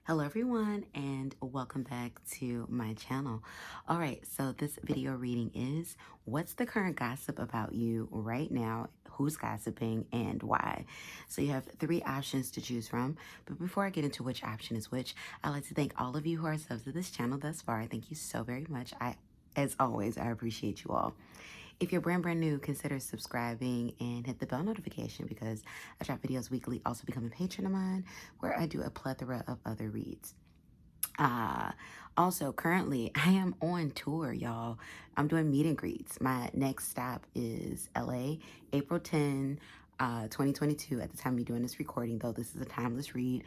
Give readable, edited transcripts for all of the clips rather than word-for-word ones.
Hello everyone and welcome back to my channel. All right, so this video reading is what's the current gossip about you right now? Who's gossiping and why? So you have three options to choose from. But before I get into which option is which, I'd like to thank all of you who are subs to this channel thus far. Thank you so very much. As always, I appreciate you all. If you're brand new, consider subscribing and hit the bell notification because I drop videos weekly. Also become a patron of mine where I do a plethora of other reads. Also, currently, I am on tour, y'all. I'm doing meet and greets. My next stop is LA, April 10, 2022. At the time of me doing this recording, though, this is a timeless read.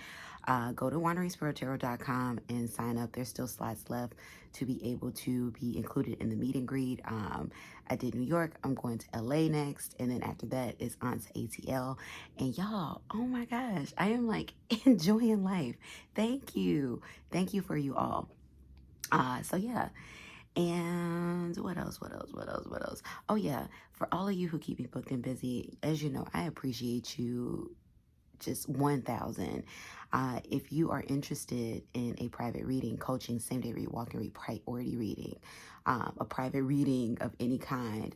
Go to wanderingsparrow.com and sign up. There's still slots left to be able to be included in the meet and greet. I did New York. I'm going to LA next. And then after that is on to ATL. And y'all, oh my gosh, I am like enjoying life. Thank you. Thank you for you all. So yeah. And what else? Oh yeah, for all of you who keep me booked and busy, as you know, I appreciate you just 1,000. If you are interested in a private reading, coaching, same day read, walk and read, priority reading, a private reading of any kind,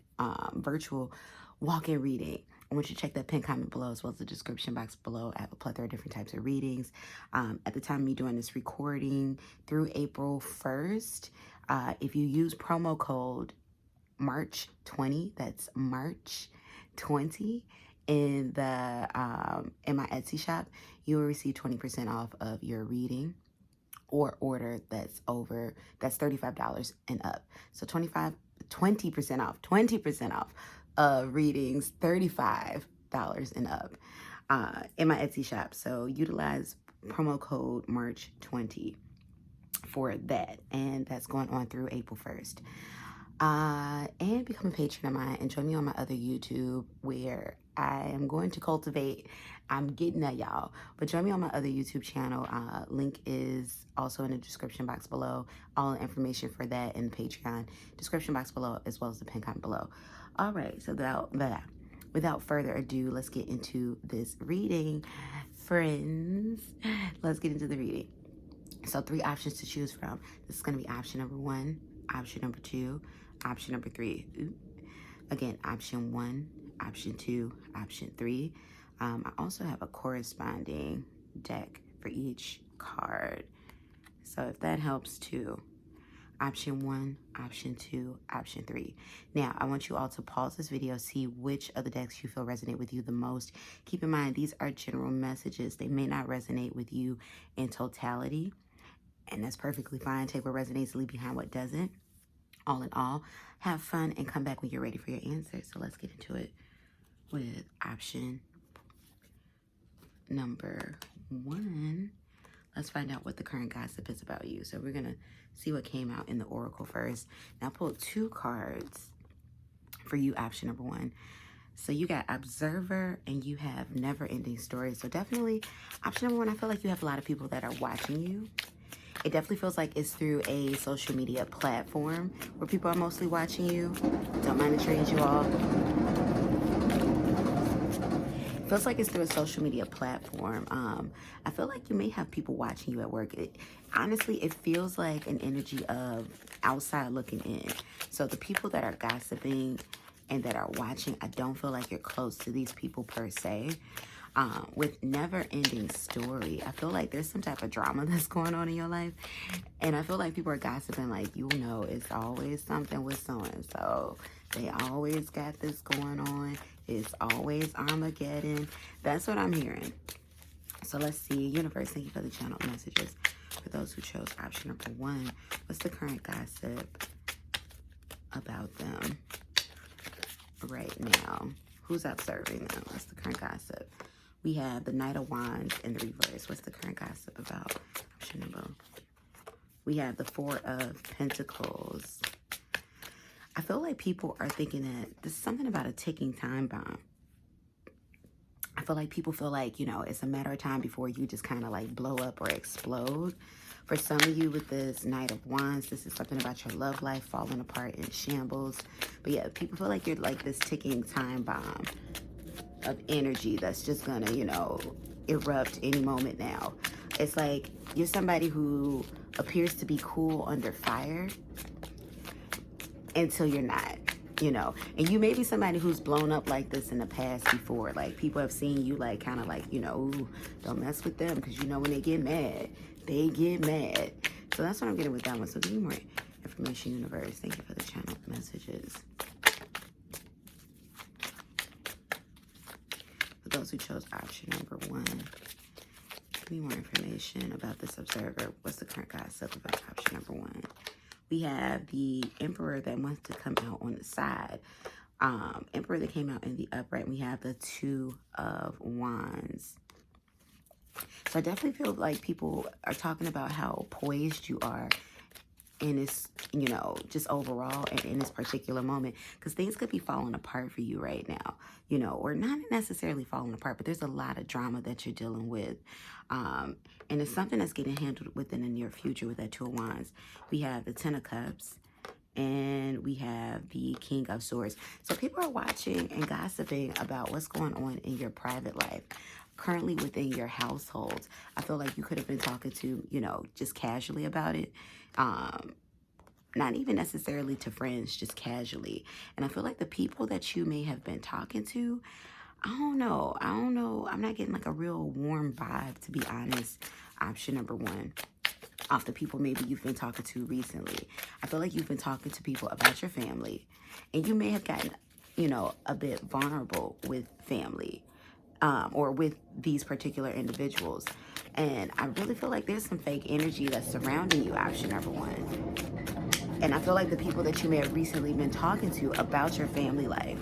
virtual walk-in reading, I want you to check that pinned comment below as well as the description box below. I have a plethora of different types of readings. At the time of me doing this recording through April 1st, if you use promo code March 20, that's March 20, in my Etsy shop, you will receive 20% off of your reading or order that's $35 and up. So 20% off readings, $35 and up in my Etsy shop. So utilize promo code March 20 for that, and that's going on through April 1st. And become a patron of mine and join me on my other YouTube where I am going to cultivate. I'm getting at y'all, but join me on my other YouTube channel. Link is also in the description box below. All the information for that in the Patreon description box below, as well as the pin comment below. All right, so without further ado, let's get into this reading, friends. Let's get into the reading. So 3 options to choose from. This is going to be option number 1, option number 2, option number 3. Again, option 1, option 2, option 3. I also have a corresponding deck for each card. So if that helps too. Option 1, option 2, option 3. Now, I want you all to pause this video, see which of the decks you feel resonate with you the most. Keep in mind, these are general messages. They may not resonate with you in totality, and that's perfectly fine. Take what resonates, leave behind what doesn't. All in all, have fun and come back when you're ready for your answer. So let's get into it with option number 1. Let's find out what the current gossip is about you. So we're going to see what came out in the Oracle first. Now pull 2 cards for you, option number 1. So you got Observer and you have Never Ending Story. So definitely option number 1, I feel like you have a lot of people that are watching you. It definitely feels like it's through a social media platform where people are mostly watching you. Don't mind the trees, you all. Feels like it's through a social media platform. I feel like you may have people watching you at work. Honestly, it feels like an energy of outside looking in. So the people that are gossiping and that are watching, I don't feel like you're close to these people per se. With Never Ending Story, I feel like there's some type of drama that's going on in your life. And I feel like people are gossiping like, you know, it's always something with so-and-so. They always got this going on. It's always Armageddon. That's what I'm hearing. So let's see. Universe, thank you for the channel messages. For those who chose option number 1, what's the current gossip about them right now? Who's observing them? What's the current gossip? We have the Knight of Wands in the reverse. What's the current gossip about? Option number 1. We have the 4 of Pentacles. I feel like people are thinking that there's something about a ticking time bomb. I feel like people feel like, you know, it's a matter of time before you just kind of like blow up or explode. For some of you with this Knight of Wands, this is something about your love life falling apart in shambles. But yeah, people feel like you're like this ticking time bomb of energy that's just gonna, you know, erupt any moment now. It's like you're somebody who appears to be cool under fire until you're not, you know. And you may be somebody who's blown up like this in the past before. Like, people have seen you, like, kind of like, you know, ooh, don't mess with them, because you know when they get mad, they get mad. So that's what I'm getting with that one. So give me more information, universe. Thank you for the channel messages. For those who chose option number 1, give me more information about this observer. What's the current gossip about option number 1? We have the Emperor that wants to come out on the side. Emperor that came out in the upright. We have the 2 of Wands. So I definitely feel like people are talking about how poised you are in this, you know, just overall and in this particular moment, because things could be falling apart for you right now, you know, or not necessarily falling apart, but there's a lot of drama that you're dealing with. And it's something that's getting handled within the near future with that 2 of Wands. We have the 10 of Cups and we have the King of Swords. So people are watching and gossiping about what's going on in your private life. Currently within your household, I feel like you could have been talking to, you know, just casually about it. Not even necessarily to friends, just casually. And I feel like the people that you may have been talking to, I don't know. I'm not getting like a real warm vibe, to be honest. Option number 1. Off the people maybe you've been talking to recently. I feel like you've been talking to people about your family. And you may have gotten, you know, a bit vulnerable with family. Or with these particular individuals. And I really feel like there's some fake energy that's surrounding you, option number 1. And I feel like the people that you may have recently been talking to about your family life,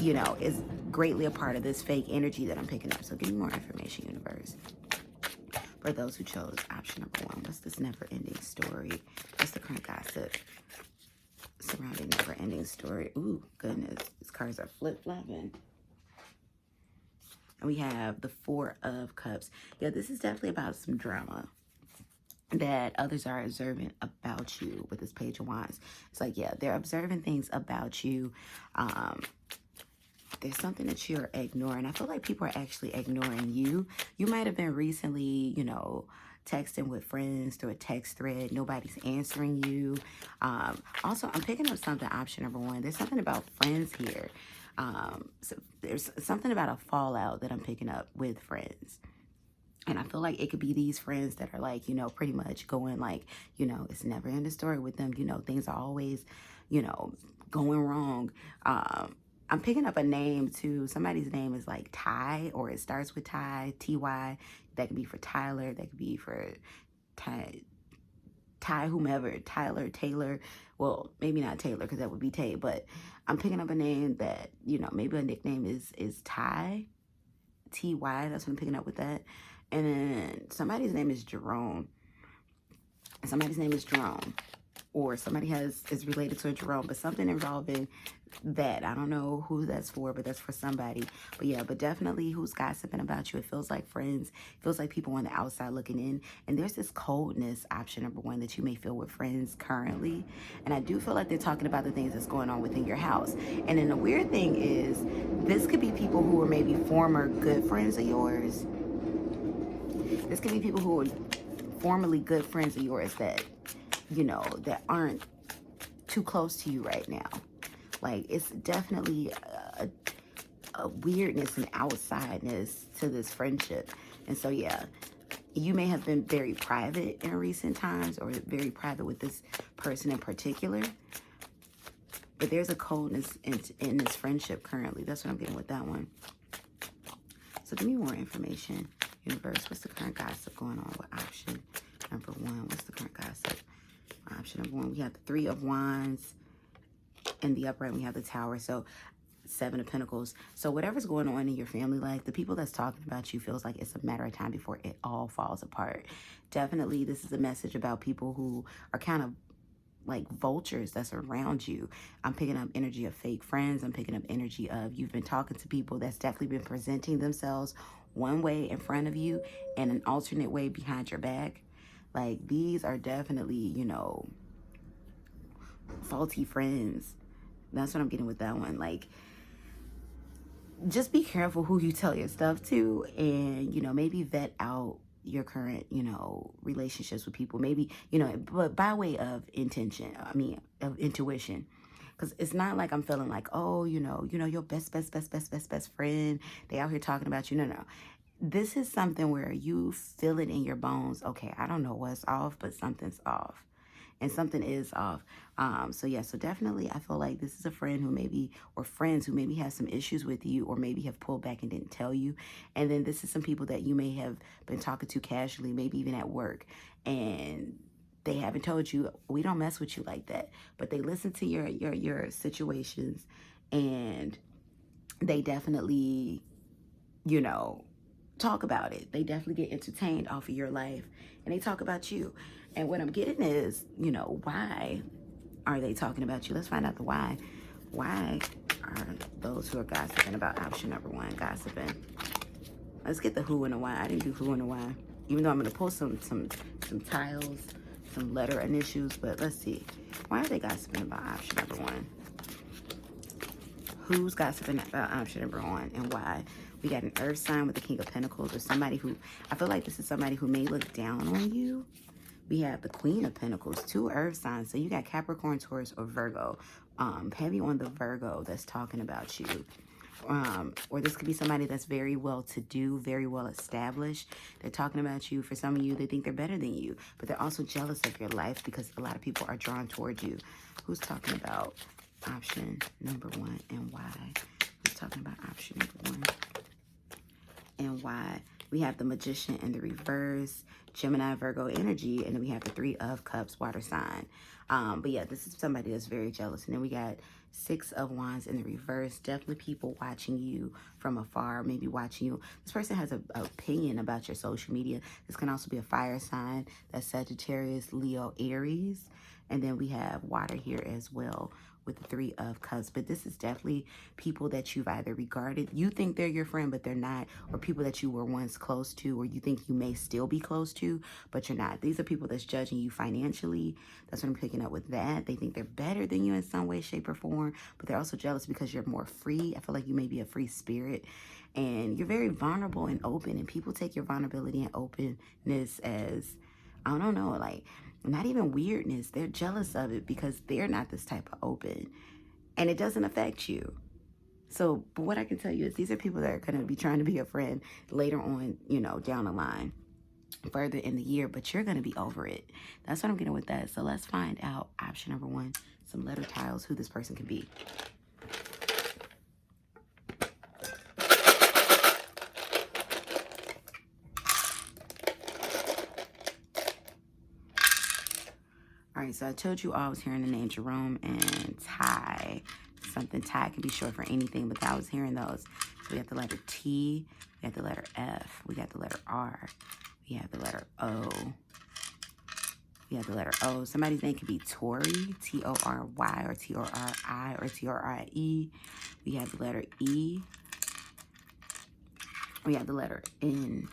you know, is greatly a part of this fake energy that I'm picking up. So give me more information, universe. For those who chose option number 1, what's this never-ending story? What's the current gossip surrounding never-ending story? Ooh, goodness. These cards are flip-flopping. And we have the 4 of Cups. Yeah, this is definitely about some drama that others are observing about you with this Page of Wands. It's like, yeah, they're observing things about you. There's something that you're ignoring. I feel like people are actually ignoring you. You might have been recently, you know, texting with friends through a text thread. Nobody's answering you. Also, I'm picking up something, option number 1. There's something about friends here. So there's something about a fallout that I'm picking up with friends. And I feel like it could be these friends that are like, you know, pretty much going like, you know, it's never in the story with them. You know, things are always, you know, going wrong. I'm picking up a name too. Somebody's name is like Ty, or it starts with Ty, T-Y. That could be for Tyler. That could be for Ty whomever, Tyler, Taylor. Well, maybe not Taylor, because that would be Tay, but I'm picking up a name that, you know, maybe a nickname is Ty, T-Y. That's what I'm picking up with that. And then somebody's name is Jerome. Somebody's name is Jerome. Or somebody is related to a Jerome, but something involving that. I don't know who that's for, but that's for somebody. But yeah, but definitely who's gossiping about you. It feels like friends. It feels like people on the outside looking in. And there's this coldness, option number 1, that you may feel with friends currently. And I do feel like they're talking about the things that's going on within your house. And then the weird thing is, this could be people who are maybe former good friends of yours. This could be people who are formerly good friends of yours that, you know, that aren't too close to you right now. Like, it's definitely a weirdness and outsideness to this friendship. And so, yeah, you may have been very private in recent times, or very private with this person in particular. But there's a coldness in this friendship currently. That's what I'm getting with that one. So give me more information, universe. What's the current gossip going on with option number 1? What's the current gossip? Option number 1, we have the 3 of Wands. In the upright, we have the Tower. So 7 of Pentacles. So whatever's going on in your family life, the people that's talking about you feels like it's a matter of time before it all falls apart. Definitely, this is a message about people who are kind of like vultures that's around you. I'm picking up energy of fake friends. I'm picking up energy of you've been talking to people that's definitely been presenting themselves one way in front of you and an alternate way behind your back. Like, these are definitely, you know, faulty friends. That's what I'm getting with that one. Like, just be careful who you tell your stuff to, and, you know, maybe vet out your current, you know, relationships with people. Maybe, you know, but by way of intention, I mean, of intuition. Because it's not like I'm feeling like, oh, you know, your best friend. They out here talking about you. No. This is something where you feel it in your bones. Okay, I don't know what's off, but something's off. And something is off. So yeah, so definitely I feel like this is a friend who maybe, or friends who maybe have some issues with you, or maybe have pulled back and didn't tell you. And then this is some people that you may have been talking to casually, maybe even at work, and they haven't told you, we don't mess with you like that. But they listen to your situations, and they definitely, you know, talk about it. They definitely get entertained off of your life, and they talk about you. And what I'm getting is, you know, why are they talking about you? Let's find out the why. Why are those who are gossiping about option number one gossiping? Let's get the who and the why. I didn't do who and the why, even though I'm going to pull some tiles, some letter initials. But let's see. Why are they gossiping about option number one? Who's gossiping about option number one, and why? We got an earth sign with the King of Pentacles, or somebody who, I feel like this is somebody who may look down on you. We have the Queen of Pentacles, 2 earth signs. So you got Capricorn, Taurus, or Virgo. Heavy on the Virgo that's talking about you. Or this could be somebody that's very well-to-do, very well-established. They're talking about you. For some of you, they think they're better than you, but they're also jealous of your life because a lot of people are drawn towards you. Who's talking about option number one, and why? Who's talking about option number one, and why? We have the Magician in the reverse, Gemini, Virgo energy, and then we have the 3 of Cups, water sign. But yeah, this is somebody that's very jealous. And then we got 6 of Wands in the reverse. Definitely people watching you from afar, maybe watching you. This person has an opinion about your social media. This can also be a fire sign. That's Sagittarius, Leo, Aries. And then we have water here as well with the 3 of Cups. But this is definitely people that you've either regarded, you think they're your friend, but they're not, or people that you were once close to, or you think you may still be close to, but you're not. These are people that's judging you financially. That's what I'm picking up with that. They think they're better than you in some way, shape, or form, but they're also jealous because you're more free. I feel like you may be a free spirit, and you're very vulnerable and open, and people take your vulnerability and openness as, I don't know, like, not even weirdness. They're jealous of it because they're not this type of open, and it doesn't affect you. So, but what I can tell you is these are people that are going to be trying to be a friend later on, you know, down the line, further in the year, but you're going to be over it. That's what I'm getting with that. So let's find out option number one, some letter tiles, who this person can be. All right, so I told you all I was hearing the name Jerome and Ty. Something Ty can be short for anything, but I was hearing those. So we got the letter T, we got the letter F, we got the letter R, we have the letter O, we have the letter O. Somebody's name could be Tori, T-O-R-Y, or T-O-R-I, or T-O-R-I-E. We have the letter E. We have the letter N.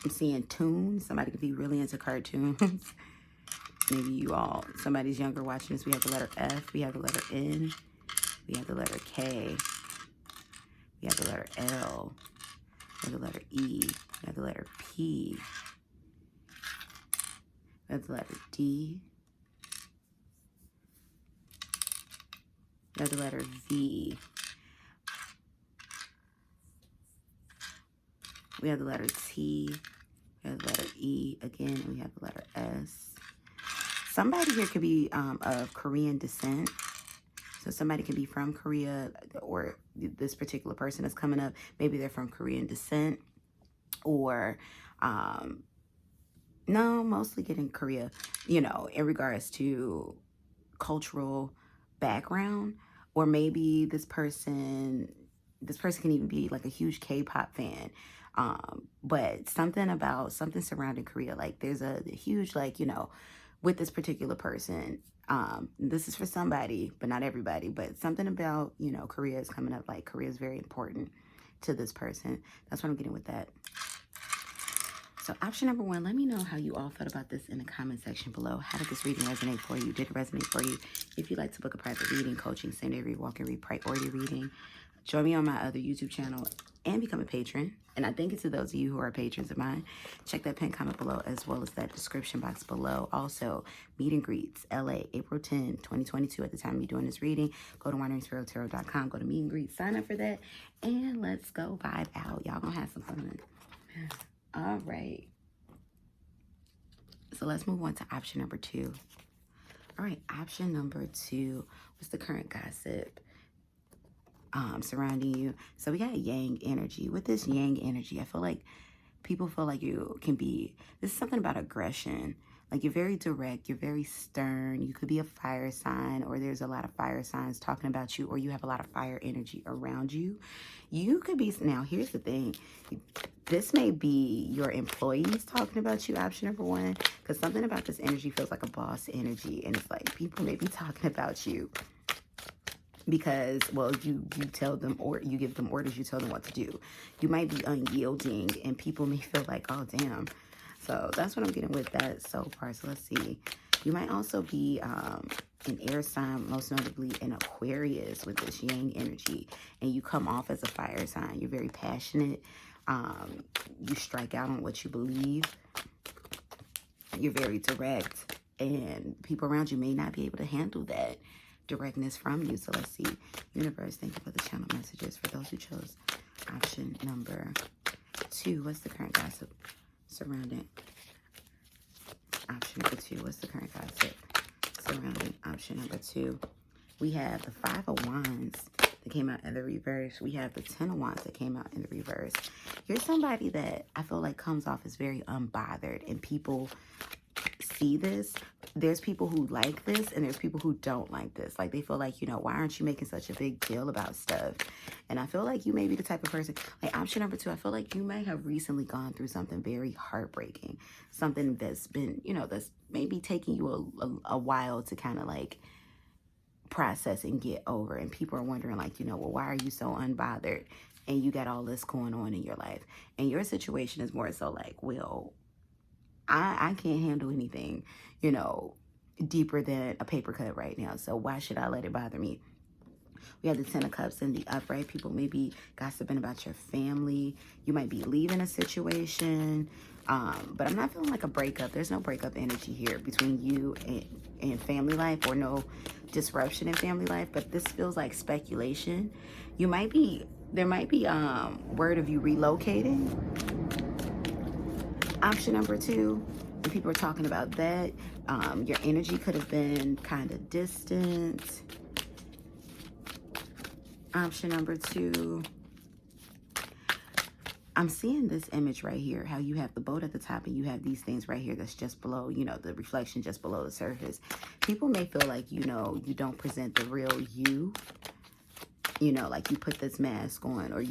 I'm seeing tunes. Somebody could be really into cartoons. Maybe you all, somebody's younger watching this. We have the letter F. We have the letter N. We have the letter K. We have the letter L. We have the letter E. We have the letter P. We have the letter D. We have the letter V. We have the letter T. We have the letter E again, and we have the letter S. Somebody here could be of Korean descent. So somebody can be from Korea, or this particular person that's coming up, maybe they're from Korean descent, or no, mostly getting Korea, you know, in regards to cultural background. Or maybe this person can even be like a huge K-pop fan. But something surrounding Korea, like there's a huge, like, you know, with this particular person, this is for somebody, but not everybody, but something about, you know, Korea is coming up, like Korea is very important to this person. That's what I'm getting with that. So option number one, let me know how you all felt about this in the comment section below. How did this reading resonate for you? Did it resonate for you? If you'd like to book a private reading, coaching, same-day read, walk-in read, priority reading, Join me on my other YouTube channel and become a patron. And I thank you to those of you who are patrons of mine. Check that pinned comment below as well as that description box below. Also, meet and greets, LA, April 10, 2022. At the time you're doing this reading, go to wanderingsparrow.com, go to meet and greet, sign up for that, and let's go vibe out. Y'all gonna have some fun. All right. So let's move on to option number 2. All right, option number 2 was the current gossip surrounding you. So we got yang energy. With this yang energy, I feel like people feel like you can be, this is something about aggression. Like you're very direct, you're very stern. You could be a fire sign, or there's a lot of fire signs talking about you, or you have a lot of fire energy around you. You could be, now here's the thing. This may be your employees talking about you, option number 1, because something about this energy feels like a boss energy. And it's like people may be talking about you because, well, you tell them, or you give them orders, you tell them what to do. You might be unyielding and people may feel like, oh, damn. So that's what I'm getting with that so far. So let's see. You might also be an air sign, most notably an Aquarius with this yang energy. And you come off as a fire sign. You're very passionate. You strike out on what you believe. You're very direct. And people around you may not be able to handle that directness from you. So let's see. Universe, thank you for the channel messages for those who chose option number 2. What's the current gossip surrounding option number 2? What's the current gossip surrounding option number 2? We have the 5 of Wands that came out in the reverse. We have the 10 of Wands that came out in the reverse. You're somebody that I feel like comes off as very unbothered, and people see this. There's people who like this and there's people who don't like this. Like they feel like, you know, why aren't you making such a big deal about stuff? And I feel like you may be the type of person, like option number 2, I feel like you may have recently gone through something very heartbreaking. Something that's been, you know, that's maybe taking you a while to kind of like process and get over. And people are wondering like, you know, well, why are you so unbothered? And you got all this going on in your life. And your situation is more so like, well, I can't handle anything, you know, deeper than a paper cut right now. So why should I let it bother me? We have the 10 of Cups in the upright. People may be gossiping about your family. You might be leaving a situation. But I'm not feeling like a breakup. There's no breakup energy here between you and family life, or no disruption in family life. But this feels like speculation. There might be word of you relocating. Option number 2, and people are talking about that. Your energy could have been kind of distant. Option number 2, I'm seeing this image right here, how you have the boat at the top and you have these things right here that's just below, you know, the reflection just below the surface. People may feel like, you know, you don't present the real you. You know, like you put this mask on, or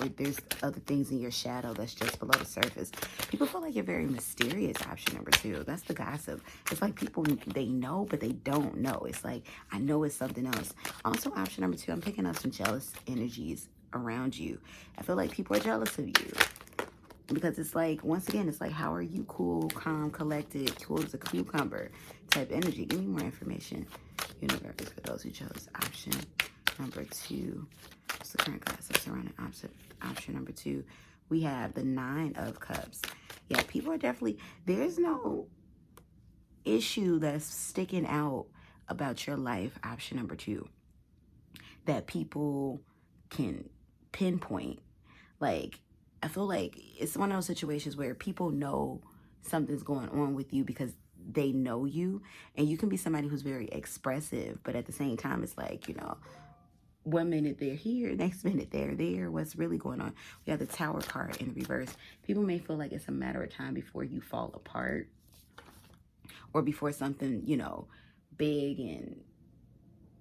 there's other things in your shadow that's just below the surface. People feel like you're very mysterious, option number 2. That's the gossip. It's like people, they know, but they don't know. It's like, I know it's something else. Also, option number 2, I'm picking up some jealous energies around you. I feel like people are jealous of you. Because it's like, once again, it's like, how are you cool, calm, collected, cool as a cucumber type energy? Give me more information. Universe, for those who chose option number 2. What's the current gossip surrounding option number 2? We have the 9 of Cups. Yeah, people are definitely, there's no issue that's sticking out about your life, option number 2, that people can pinpoint. Like, I feel like it's one of those situations where people know something's going on with you because they know you, and you can be somebody who's very expressive, but at the same time, it's like, you know, one minute they're here, next minute they're there. What's really going on? We have the Tower card in reverse. People may feel like it's a matter of time before you fall apart, or before something, you know, big and,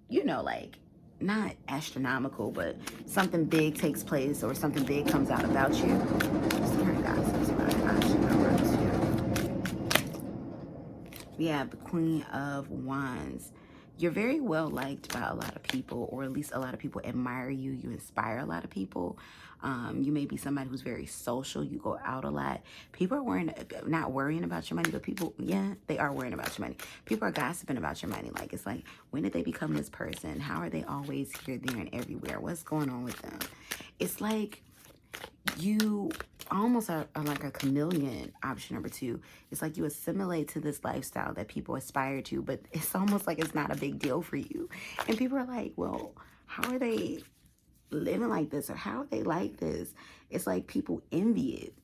you know, like not astronomical, but something big takes place, or something big comes out about you. We have the Queen of Wands. You're very well liked by a lot of people, or at least a lot of people admire you. You inspire a lot of people. You may be somebody who's very social. You go out a lot. People are not worrying about your money, but people, yeah, they are worrying about your money. People are gossiping about your money. Like, it's like, when did they become this person? How are they always here, there, and everywhere? What's going on with them? It's like you almost are like a chameleon. Option number 2. It's like you assimilate to this lifestyle that people aspire to, but it's almost like it's not a big deal for you. And people are like, well, how are they living like this, or how are they like this? It's like people envy it.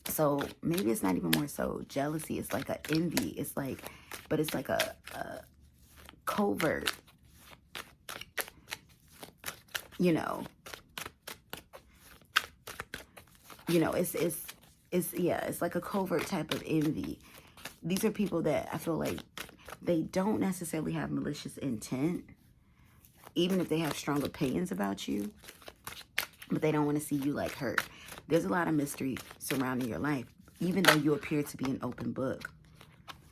So maybe it's not even more so jealousy. It's like a envy. It's like, but it's like a covert, you know, it's like a covert type of envy. These are people that I feel like they don't necessarily have malicious intent, even if they have strong opinions about you, but they don't want to see you like hurt. There's a lot of mystery surrounding your life, even though you appear to be an open book.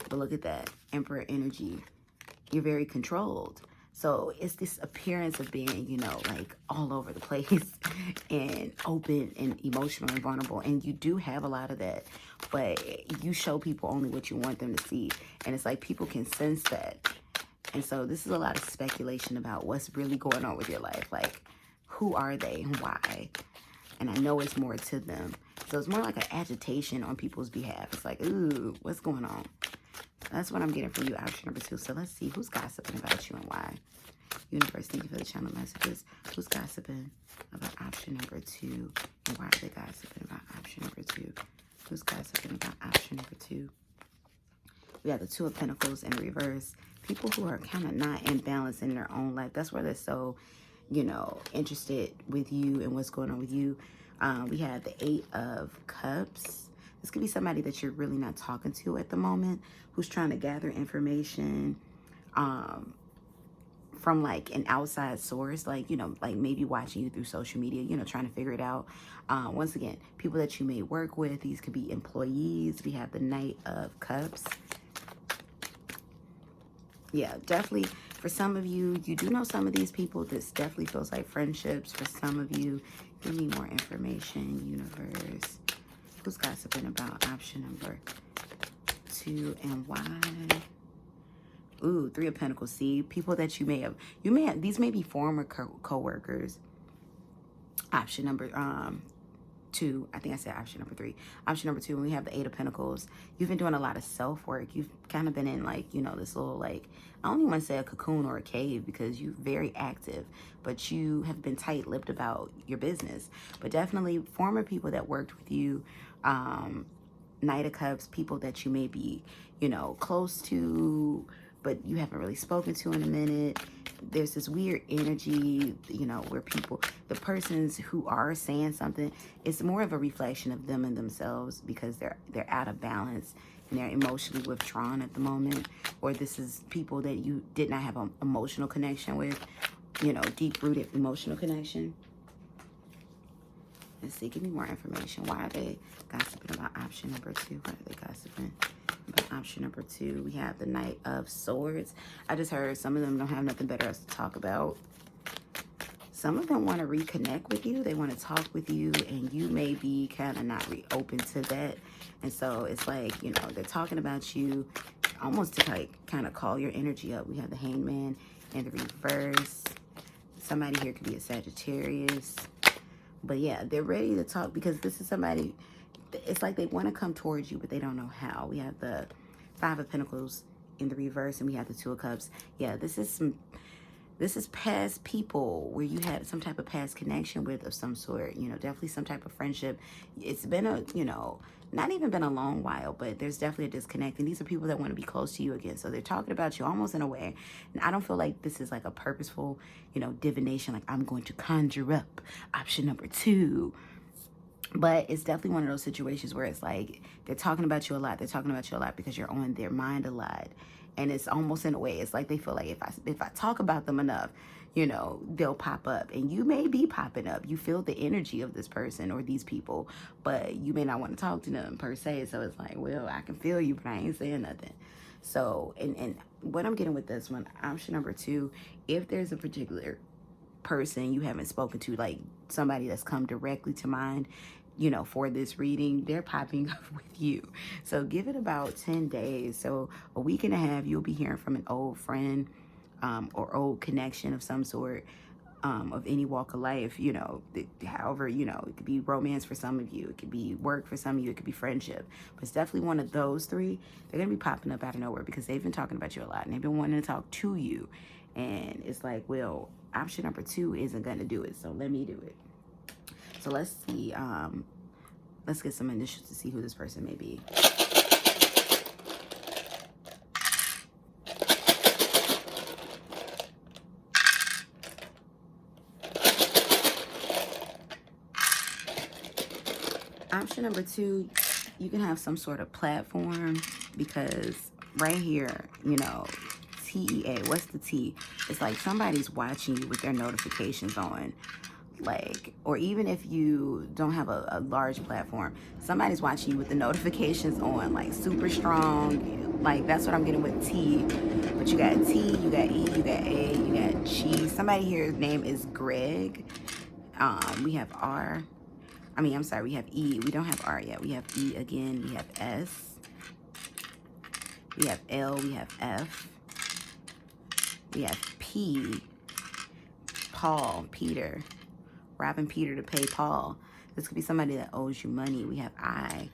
But look at that, Emperor energy. You're very controlled. So it's this appearance of being, like all over the place and open and emotional and vulnerable. And you do have a lot of that, but you show people only what you want them to see. And it's like people can sense that. And so this is a lot of speculation about what's really going on with your life. Like, who are they and why? And I know it's more to them. So it's more like an agitation on people's behalf. It's like, ooh, what's going on? That's what I'm getting from you, option number 2. So let's see who's gossiping about you and why. Universe, thank you for the channel messages. Who's gossiping about option number 2 and why are they gossiping about option number 2? Who's gossiping about option number 2? We have the 2 of Pentacles in reverse. People who are kind of not in balance in their own life. That's where they're so, interested with you and what's going on with you. We have the 8 of Cups. This could be somebody that you're really not talking to at the moment, who's trying to gather information from like an outside source, like, like maybe watching you through social media, trying to figure it out. Once again, people that you may work with, these could be employees. We have the Knight of Cups. Yeah, definitely. For some of you, you do know some of these people. This definitely feels like friendships. For some of you, give me more information, universe. Who's gossiping about option number 2 and why? Ooh, 3 of Pentacles. See, people that you may have, these may be former co-workers. Option number 2. I think I said option number 3. Option number 2, when we have the 8 of Pentacles, you've been doing a lot of self-work. You've kind of been in like, this little like, I don't even want to say a cocoon or a cave because you're very active, but you have been tight-lipped about your business. But definitely former people that worked with you, Knight of Cups, people that you may be, close to, but you haven't really spoken to in a minute. There's this weird energy, where people, the persons who are saying something, it's more of a reflection of them and themselves because they're out of balance and they're emotionally withdrawn at the moment. Or this is people that you did not have an emotional connection with, deep-rooted emotional connection. Let's see, give me more information. Why are they gossiping about option number 2? Why are they gossiping about option number 2? We have the Knight of Swords. I just heard some of them don't have nothing better else to talk about. Some of them want to reconnect with you. They want to talk with you, and you may be kind of not open to that. And so it's like, they're talking about you almost to like kind of call your energy up. We have the Hangman in the reverse. Somebody here could be a Sagittarius. But yeah, they're ready to talk because this is somebody, it's like they want to come towards you, but they don't know how. We have the 5 of Pentacles in the reverse, and we have the 2 of Cups. Yeah, this is past people where you had some type of past connection with of some sort, definitely some type of friendship. It's been a, not even been a long while, but there's definitely a disconnect. And these are people that want to be close to you again. So they're talking about you almost in a way. And I don't feel like this is like a purposeful, divination. Like I'm going to conjure up option number 2. But it's definitely one of those situations where it's like they're talking about you a lot. They're talking about you a lot because you're on their mind a lot. And it's almost in a way, it's like they feel like if I talk about them enough, they'll pop up. And you may be popping up. You feel the energy of this person or these people, but you may not want to talk to them per se. So it's like, well, I can feel you, but I ain't saying nothing. So, and what I'm getting with this one, option number 2, if there's a particular person you haven't spoken to, like somebody that's come directly to mind, you know, for this reading, they're popping up with you. So give it about 10 days. So a week and a half, you'll be hearing from an old friend, or old connection of some sort, of any walk of life, you know, however, you know, it could be romance for some of you, it could be work for some of you, it could be friendship, but it's definitely one of those 3. They're going to be popping up out of nowhere because they've been talking about you a lot and they've been wanting to talk to you. And it's like, well, option number 2 isn't going to do it, so let me do it. So let's see, let's get some initials to see who this person may be. Option number 2, you can have some sort of platform, because right here, you know, TEA, what's the T? It's like somebody's watching you with their notifications on. Like, or even if you don't have a large platform, somebody's watching you with the notifications on, like super strong. Like, that's what I'm getting with T. But you got T, you got E, you got A, you got G. Somebody here's name is Greg. We have R. I mean, I'm sorry, we have E. We don't have R yet. We have E again. We have S. We have L. We have F. We have P. Paul, Peter. Robbing Peter to pay Paul. This could be somebody that owes you money. We have I.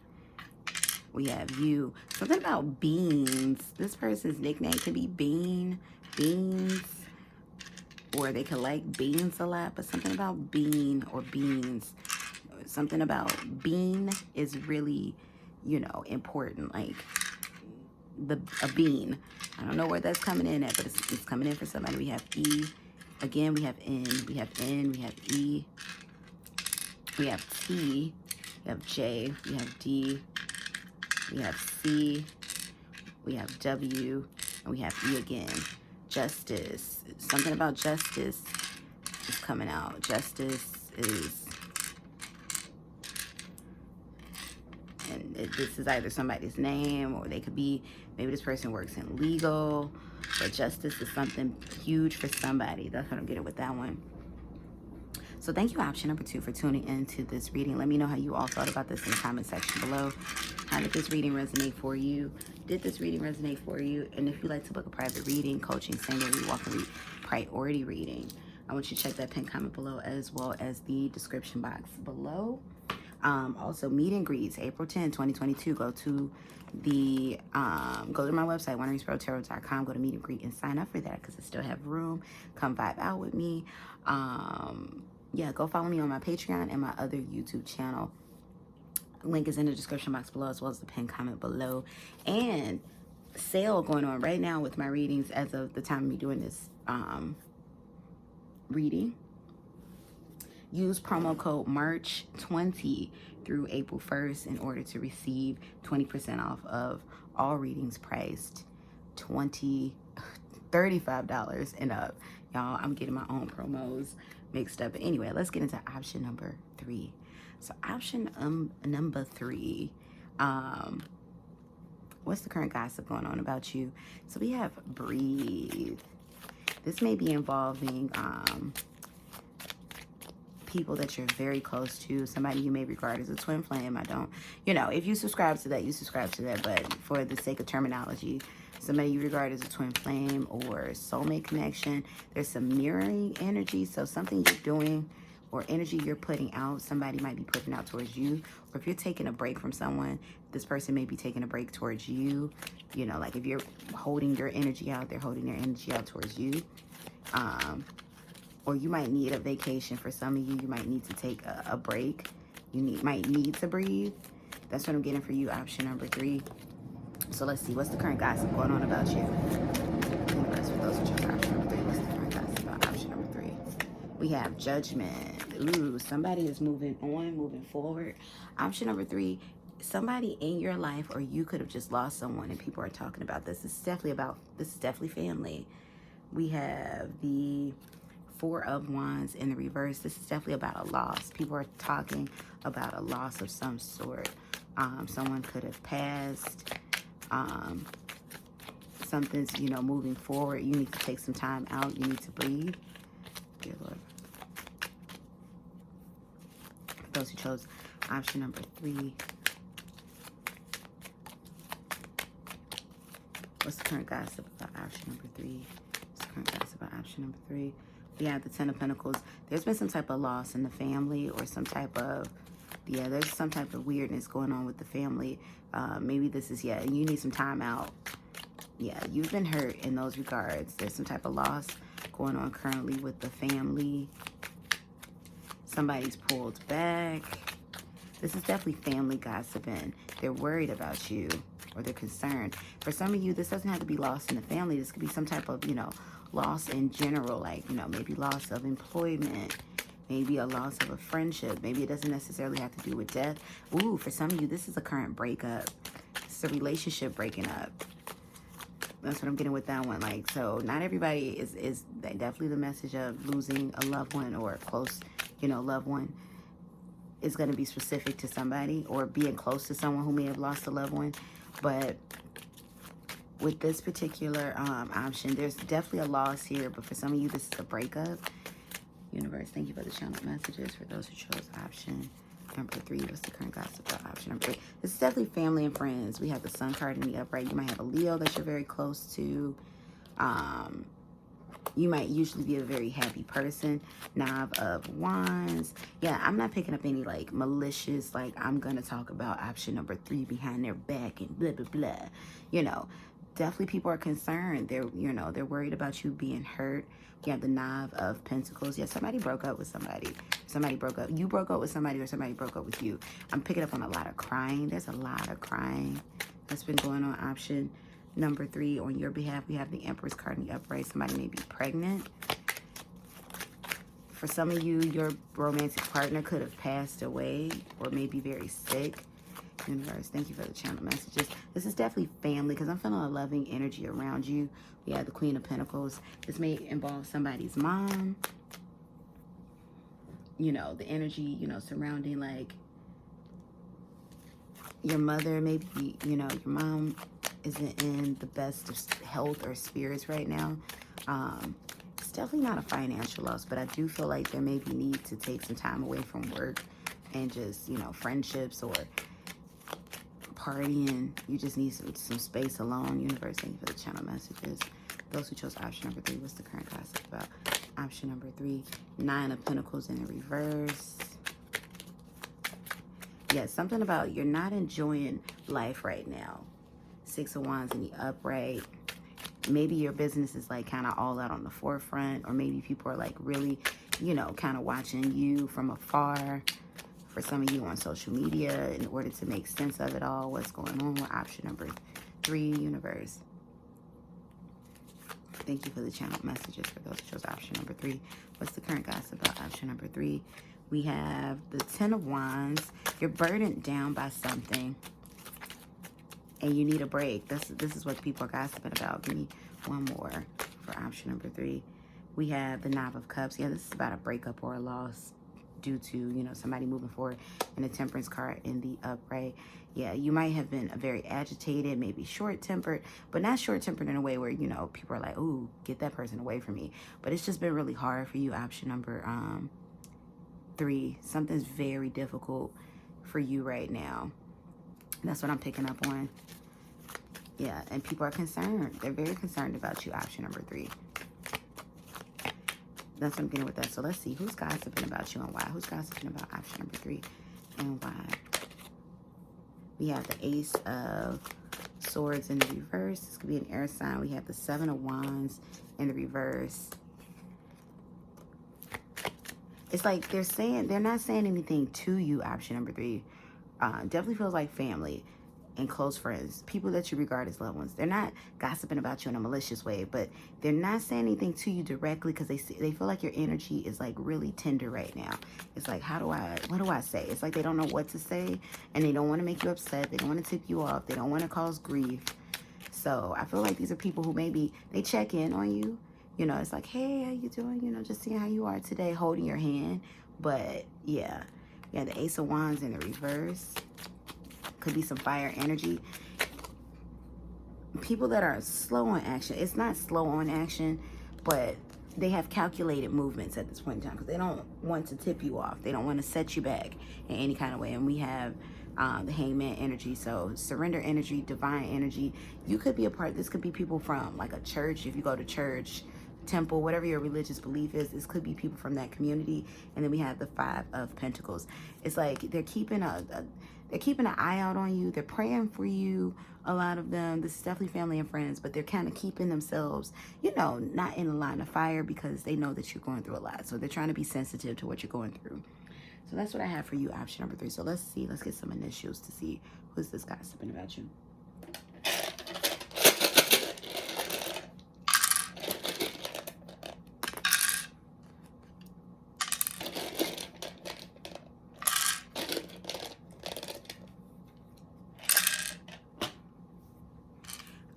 We have you. Something about beans. This person's nickname could be Bean. Beans. Or they could like beans a lot, but something about bean or beans. Something about bean is really, you know, important. Like a bean. I don't know where that's coming in at, but it's coming in for somebody. We have E. Again, we have N. We have N. We have E. We have T. We have J. We have D. We have C. We have W. And we have E again. Justice. Something about justice is coming out. Justice is... And this is either somebody's name, or they could be, maybe this person works in legal, but justice is something huge for somebody. That's what I'm getting with that one. So thank you, option number 2, for tuning into this reading. Let me know how you all thought about this in the comment section below. How did this reading resonate for you? Did this reading resonate for you? And if you'd like to book a private reading, coaching, single read, walk and read, priority reading, I want you to check that pinned comment below, as well as the description box below. Also, meet and greets, April 10, 2022. Go to the go to my website, wanderingsparrow.com. Go to meet and greet and sign up for that, because I still have room. Come vibe out with me. Yeah, go follow me on my Patreon and my other YouTube channel. Link is in the description box below, as well as the pinned comment below. And sale going on right now with my readings as of the time of me doing this reading. Use promo code March20 through April 1st in order to receive 20% off of all readings priced $35 and up. Y'all, I'm getting my own promos mixed up. But anyway, let's get into option number 3. So option number 3, what's the current gossip going on about you? So we have breathe. This may be involving people that you're very close to, somebody you may regard as a twin flame. I don't, you know, if you subscribe to that, you subscribe to that, but for the sake of terminology, somebody you regard as a twin flame or soulmate connection. There's some mirroring energy, so something you're doing or energy you're putting out, somebody might be putting out towards you. Or if you're taking a break from someone, this person may be taking a break towards you. You know, like if you're holding your energy out, they're holding their energy out towards you. Or you might need a vacation. For some of you, you might need to take a break. You might need to breathe. That's what I'm getting for you, option number 3. So let's see, what's the current gossip going on about you? Universe, for those who chose option number 3, what's the current gossip about option number 3? We have judgment. Ooh, somebody is moving on, moving forward. Option number 3, somebody in your life, or you could have just lost someone and people are talking about this. This is definitely family. We have the 4 of Wands in the reverse. This is definitely about a loss. People are talking about a loss of some sort. Someone could have passed. something's, you know, moving forward. You need to take some time out. You need to breathe. Dear Lord. For those who chose option number 3. What's the current gossip about option number 3? What's the current gossip about option number 3? We have the 10 of Pentacles. There's been some type of loss in the family, or some type of, yeah, there's some type of weirdness going on with the family. Maybe this is, yeah, you need some time out. Yeah, you've been hurt in those regards. There's some type of loss going on currently with the family. Somebody's pulled back. This is definitely family gossiping. They're worried about you, or they're concerned. For some of you, this doesn't have to be loss in the family. This could be some type of, you know, loss in general, like, you know, maybe loss of employment, maybe a loss of a friendship. Maybe it doesn't necessarily have to do with death. Ooh, for some of you, this is a current breakup. It's a relationship breaking up. That's what I'm getting with that one. Like, so not everybody is definitely the message of losing a loved one or a close, you know, loved one is going to be specific to somebody, or being close to someone who may have lost a loved one. But with this particular option, there's definitely a loss here. But for some of you, this is a breakup. Universe, thank you for the channel messages. For those who chose option number 3, what's the current gossip about option number 3? This is definitely family and friends. We have the Sun card in the upright. You might have a Leo that you're very close to. You might usually be a very happy person. 9 of Wands. Yeah, I'm not picking up any like malicious, like I'm going to talk about option number 3 behind their back and blah, blah, blah. You know, definitely people are concerned. They're, you know, they're worried about you being hurt. You have the 9 of Pentacles. Yeah, somebody broke up with somebody. Somebody broke up. You broke up with somebody, or somebody broke up with you. I'm picking up on a lot of crying. There's a lot of crying that's been going on. Option number 3, on your behalf, we have the Empress card in the upright. Somebody may be pregnant. For some of you, your romantic partner could have passed away, or may be very sick. Universe, thank you for the channel messages. This is definitely family, because I'm feeling a loving energy around you. We have the Queen of Pentacles. This may involve somebody's mom. You know, the energy, you know, surrounding like your mother. Maybe, you know, your mom isn't in the best of health or spirits right now. It's definitely not a financial loss, but I do feel like there may be need to take some time away from work and just, you know, friendships or partying. You just need some space alone. Universe, thank you for the channel messages. Those who chose option number 3, what's the current gossip about option number 3? 9 of Pentacles in the reverse. Yeah, something about you're not enjoying life right now. 6 of Wands in the upright. Maybe your business is like kind of all out on the forefront, or maybe people are like really, you know, kind of watching you from afar. For some of you on social media, in order to make sense of it all, what's going on with option number 3, universe. Thank you for the channel messages. For those who chose option number 3, what's the current gossip about option number 3? We have the 10 of Wands. You're burdened down by something, and you need a break. This is what people are gossiping about. Give me one more for option number 3. We have the 9 of Cups. Yeah, this is about a breakup or a loss due to, you know, somebody moving forward. And the Temperance card in the upright. Yeah, you might have been very agitated, maybe short-tempered, but not short-tempered in a way where, you know, people are like, ooh, get that person away from me. But it's just been really hard for you, option number 3. Something's very difficult for you right now. That's what I'm picking up on. Yeah, and people are concerned. They're very concerned about you, option number 3. That's what I'm getting with that. So let's see. Who's gossiping about you and why? Who's gossiping about option number 3 and why? We have the Ace of Swords in the reverse. This could be an air sign. We have the 7 of Wands in the reverse. It's like they're not saying anything to you, option number 3. Definitely feels like family and close friends, people that you regard as loved ones. They're not gossiping about you in a malicious way, but they're not saying anything to you directly because they feel like your energy is like really tender right now. It's like, what do I say? It's like they don't know what to say, and they don't want to make you upset. They don't want to tip you off. They don't want to cause grief. So I feel like these are people who maybe they check in on you. You know, it's like, hey, how you doing? You know, just seeing how you are today, holding your hand. But yeah, the Ace of Wands in the reverse. Could be some fire energy. people that are slow on action. It's not slow on action, but they have calculated movements at this point in time because they don't want to tip you off. They don't want to set you back in any kind of way. And we have the hangman energy. So surrender energy, divine energy. You could be a part. This could be people from like a church. If you go to church, temple, whatever your religious belief is, this could be people from that community. And then we have the 5 of Pentacles. It's like they're keeping they're keeping an eye out on you. They're praying for you. A lot of them, this is definitely family and friends, but they're kind of keeping themselves, you know, not in a line of fire because they know that you're going through a lot. So they're trying to be sensitive to what you're going through. So that's what I have for you, option number 3. So let's see. Let's get some initials to see who's this gossiping about you.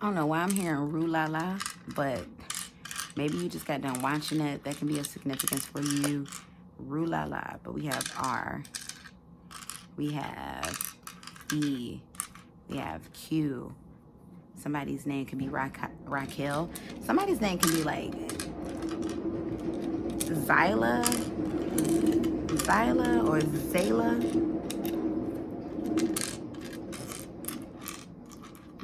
I don't know why I'm hearing rue la la, but maybe you just got done watching it. That can be of significance for you. Rue la la. But we have R. We have E. We have Q. Somebody's name can be Raquel. Somebody's name can be like Zyla or Zayla.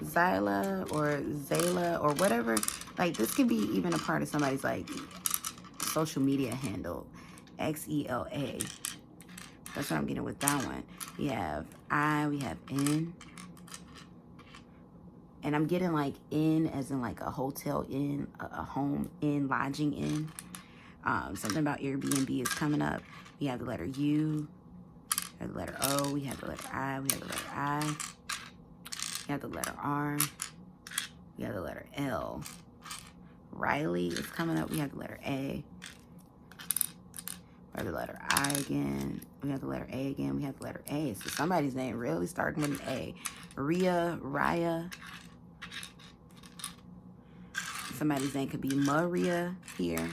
Zyla or Zayla or whatever. Like this could be even a part of somebody's like social media handle. XELA. That's what I'm getting with that one. We have I, we have N. And I'm getting like in as in like a hotel in, a home in, lodging in. Something about Airbnb is coming up. We have the letter U. We have the letter O. We have the letter I. We have the letter I. We have the letter R. We have the letter L. Riley is coming up. We have the letter A. We have the letter I again. We have the letter A again. We have the letter A. So somebody's name really starting with an A. Maria, Raya. Somebody's name could be Maria here,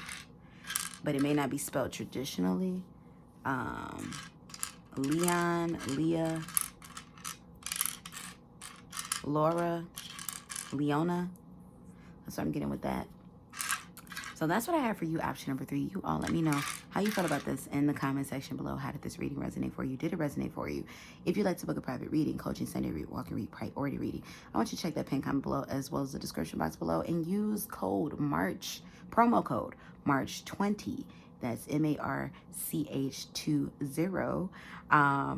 but it may not be spelled traditionally. Leon, Leah, Laura, Leona. That's what I'm getting with that. So that's what I have for you, option number 3. You all let me know how you felt about this in the comment section below. How did this reading resonate for you? Did it resonate for you? If you'd like to book a private reading, coaching, Sunday read, walk and read, priority reading, I want you to check that pin comment below as well as the description box below and use code March, promo code March 20. That's MARCH20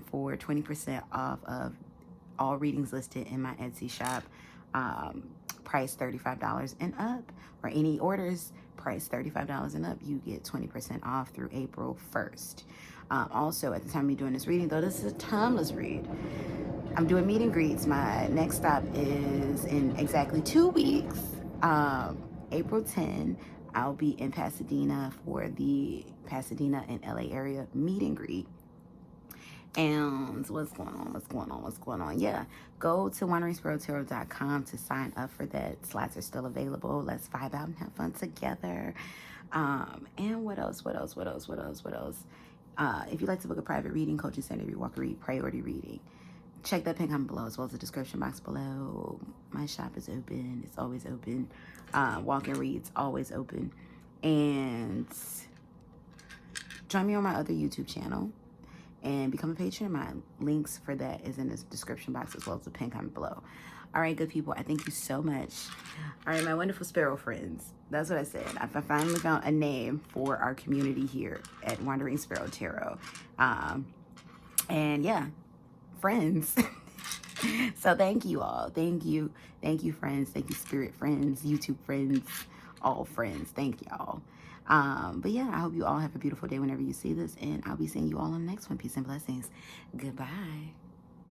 for 20% off of all readings listed in my Etsy shop. Price $35 and up, or any orders price $35 and up, you get 20% off through April 1st. Also, at the time of doing this reading, though this is a timeless read, I'm doing meet and greets. My next stop is in exactly 2 weeks. April 10, I'll be in Pasadena for the Pasadena and LA area meet and greet. And what's going on? Yeah, go to wanderingsparrow.com to sign up for that. Slots are still available. Let's vibe out and have fun together. And what else? If you'd like to book a private reading, coaching, Sunday read, walk, read, priority reading, check that pin comment below as well as the description box below. My shop is open. It's always open. Walk and read's always open. And join me on my other YouTube channel and become a patron. My links for that is in the description box as well as the pin comment below. All right, good people, I thank you so much. All right, my wonderful sparrow friends. That's what I said. I finally found a name for our community here at Wandering Sparrow Tarot. And yeah, friends. So thank you all. Thank you friends. Thank you spirit friends, YouTube friends, all friends. Thank y'all. But yeah, I hope you all have a beautiful day whenever you see this, and I'll be seeing you all on the next one. Peace and blessings. Goodbye.